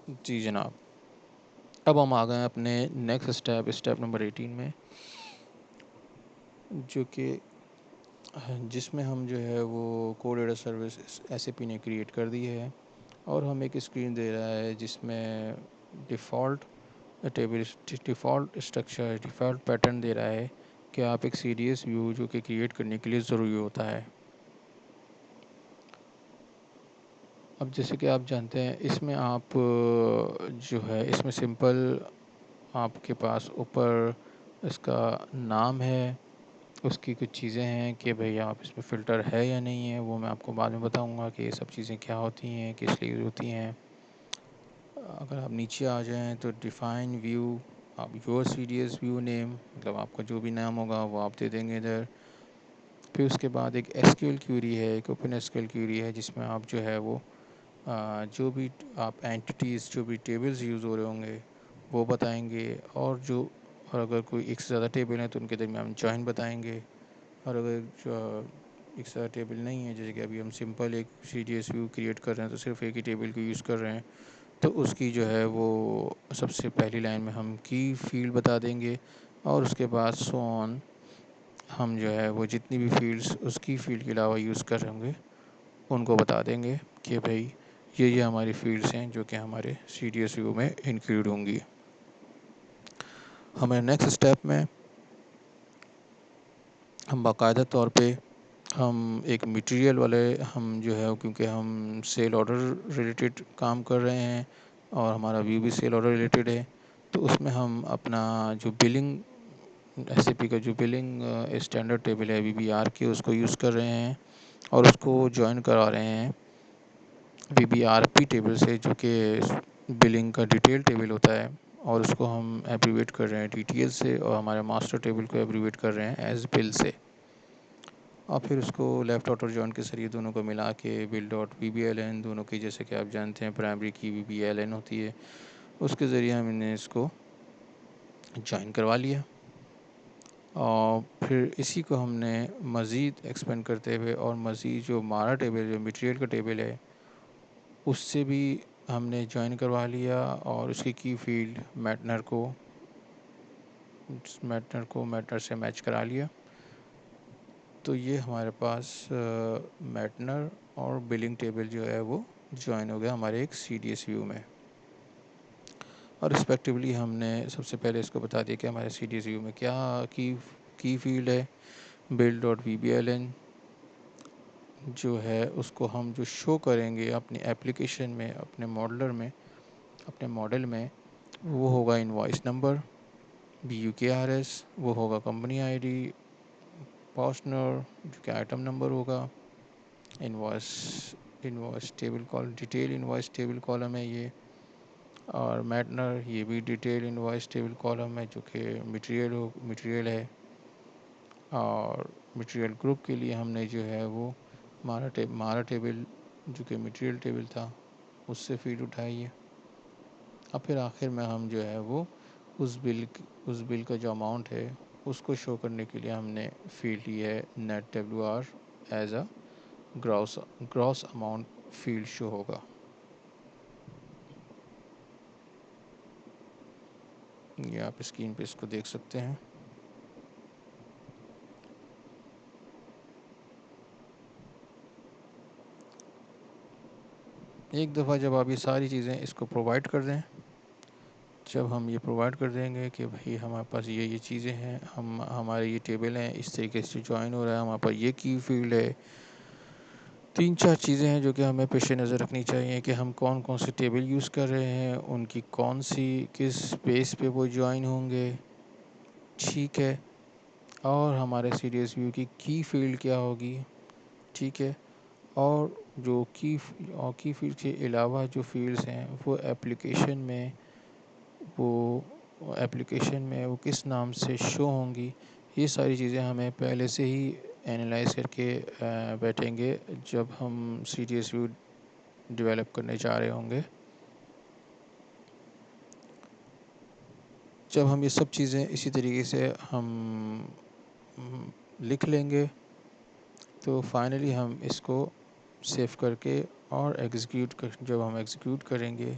جی جناب، اب ہم آ گئے ہیں اپنے نیکسٹ اسٹیپ نمبر 18 میں، جو کہ جس میں ہم جو ہے وہ کور ڈیٹا سروس ایس اے پی نے کریٹ کر دی ہے، اور ہم ایک اسکرین دے رہا ہے جس میں default table, default structure, default pattern they رہا ہے کہ آپ ایک سی ڈی ایس ویو جو کہ کریٹ کرنے کے لیے ضروری ہوتا ہے۔ اب جیسے کہ آپ جانتے ہیں اس میں آپ جو ہے اس میں سمپل آپ کے پاس اوپر اس کا نام ہے، اس کی کچھ چیزیں ہیں کہ بھئی آپ اس میں فلٹر ہے یا نہیں ہے، وہ میں آپ کو بعد میں بتاؤں گا کہ یہ سب چیزیں کیا ہوتی ہیں، کس لیے ہوتی ہیں۔ اگر آپ نیچے آ جائیں تو ڈیفائن ویو، آپ your C D S view name, مطلب آپ کا جو بھی نام ہوگا وہ آپ دے دیں گے ادھر۔ پھر اس کے بعد ایک ایس کیو ایل کیوری ہے، ایک open S Q L query ہے، جس میں آپ جو ہے وہ جو بھی آپ اینٹیٹیز، جو بھی ٹیبلز یوز ہو رہے ہوں گے وہ بتائیں گے، اور اگر کوئی ایک سے زیادہ ٹیبل ہیں تو ان کے درمیان جوائن بتائیں گے، اور اگر ایک سے زیادہ ٹیبل نہیں ہے، جیسے کہ ابھی ہم سمپل ایک C D S view create کر رہے ہیں تو صرف ایک ہی ٹیبل کو یوز کر رہے ہیں، تو اس کی جو ہے وہ سب سے پہلی لائن میں ہم کی فیلڈ بتا دیں گے، اور اس کے بعد سو آن ہم جو ہے وہ جتنی بھی فیلڈز اس کی فیلڈ کے علاوہ یوز کر رہے ہوں گے ان کو بتا دیں گے کہ بھئی یہ ہماری فیلڈز ہیں جو کہ ہمارے سی ڈی ایس ویو میں انکلوڈ ہوں گی۔ ہمارے نیکسٹ اسٹیپ میں ہم باقاعدہ طور پہ ہم ایک میٹیریل والے ہم جو ہے، کیونکہ ہم سیل آرڈر ریلیٹڈ کام کر رہے ہیں اور ہمارا ویو بھی سیل آرڈر ریلیٹڈ ہے، تو اس میں ہم اپنا جو بلنگ ایس اے پی کا جو بلنگ اسٹینڈرڈ ٹیبل ہے وی بی آر کے، اس کو یوز کر رہے ہیں اور اس کو جوائن کرا رہے ہیں وی بی آر پی ٹیبل سے، جو کہ بلنگ کا ڈیٹیل ٹیبل ہوتا ہے، اور اس کو ہم ایبریویٹ کر رہے ہیں ڈی ٹی ایل سے، اور ہمارے ماسٹر ٹیبل کو ایبریویٹ کر رہے ہیں ایز بل سے، اور پھر اس کو لیفٹ آؤٹر جوائن کے ذریعے دونوں کو ملا کے bill dot V B L N, دونوں کی جیسے کہ آپ جانتے ہیں پرائمری کی وی بی ایل این ہوتی ہے، اس کے ذریعے ہم نے اس کو جوائن کروا لیا، اور پھر اسی کو ہم نے مزید ایکسپینڈ کرتے ہوئے اور مزید جو ہمارا ٹیبل، جو میٹیریل کا ٹیبل ہے، اس سے بھی ہم نے جوائن کروا لیا، اور اس کی فیلڈ میٹنر سے میچ کرا لیا۔ تو یہ ہمارے پاس میٹنر اور بلنگ ٹیبل جو ہے وہ جوائن ہو گیا ہمارے ایک سی ڈی ایس ویو میں، اور رسپیکٹیولی ہم نے سب سے پہلے اس کو بتا دیا کہ ہمارے سی ڈی ایس ویو میں کیا کی فیلڈ ہے، bill dot V B L N جو ہے اس کو ہم جو شو کریں گے اپنی ایپلیکیشن میں، اپنے ماڈل میں، وہ ہوگا انوائس نمبر بی یو کے آر ایس، وہ ہوگا کمپنی آئی ڈی، پارٹنر جو کہ آئٹم نمبر ہوگا، invoice table detail invoice table column ہے یہ، اور میٹنر یہ بھی ڈیٹیل انوائس ٹیبل کالم ہے جو کہ مٹیریل ہے، اور مٹیریل گروپ کے لیے ہم نے جو ہے وہ ہمارا ٹیبل جو کہ مٹیریل ٹیبل تھا اس سے فیڈ اٹھائی ہے، اور پھر آخر میں ہم جو ہے وہ اس بل کا جو اماؤنٹ ہے اس کو شو کرنے کے لیے ہم نے فیلڈ لی ہے net W R as a gross amount field show ہوگا۔ یہ آپ اسکرین پہ اس کو دیکھ سکتے ہیں۔ ایک دفعہ جب آپ یہ ساری چیزیں اس کو پرووائڈ کر دیں، جب ہم یہ پرووائڈ کر دیں گے کہ بھائی ہمارے پاس یہ چیزیں ہیں، ہمارے یہ ٹیبل ہیں، اس طریقے سے جوائن ہو رہا ہے، ہمارے پاس یہ کی فیلڈ ہے، 3-4 چیزیں ہیں جو کہ ہمیں پیش نظر رکھنی چاہیے کہ ہم کون کون سے ٹیبل یوز کر رہے ہیں، ان کی کس بیس پہ وہ جوائن ہوں گے، ٹھیک ہے، اور ہمارے سی ڈی ایس ویو کی فیلڈ کیا ہوگی، ٹھیک ہے، اور جو کی فیلڈ کے علاوہ جو فیلڈز ہیں وہ ایپلیکیشن میں وہ کس نام سے شو ہوں گی، یہ ساری چیزیں ہمیں پہلے سے ہی اینالائز کر کے بیٹھیں گے جب ہم C D S view develop کرنے جا رہے ہوں گے۔ جب ہم یہ سب چیزیں اسی طریقے سے ہم لکھ لیں گے تو فائنلی ہم اس کو سیو کر کے اور جب ہم ایگزیکیوٹ کریں گے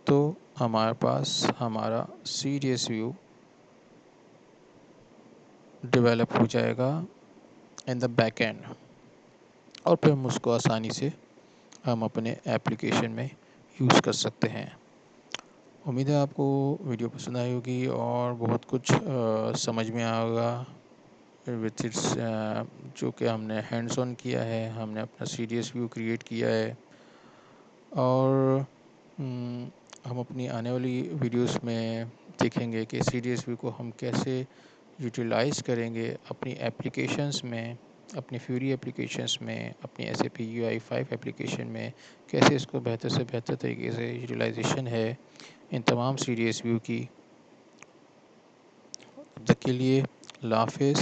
تو ہمارے پاس ہمارا C D S view develop ہو جائے گا ان دا بیک اینڈ، اور پھر ہم اس کو آسانی سے ہم اپنے ایپلیکیشن میں یوز کر سکتے ہیں۔ امید ہے آپ کو ویڈیو پسند آئی ہوگی اور بہت کچھ سمجھ میں آئے گا وتھ اٹس، جو کہ ہم نے ہینڈس آن کیا ہے، ہم نے اپنا C D S view create کیا ہے، اور ہم اپنی آنے والی ویڈیوز میں دیکھیں گے کہ سی ڈی ایس ویو کو ہم کیسے یوٹیلائز کریں گے اپنی ایپلیکیشنس میں، اپنی فیوری ایپلیکیشنس میں، اپنی S A P U I 5 application میں کیسے اس کو بہتر سے بہتر طریقے سے یوٹیلائزیشن ہے ان تمام سی ڈی ایس ویو کی۔ تب تک کے لیے اللہ حافظ۔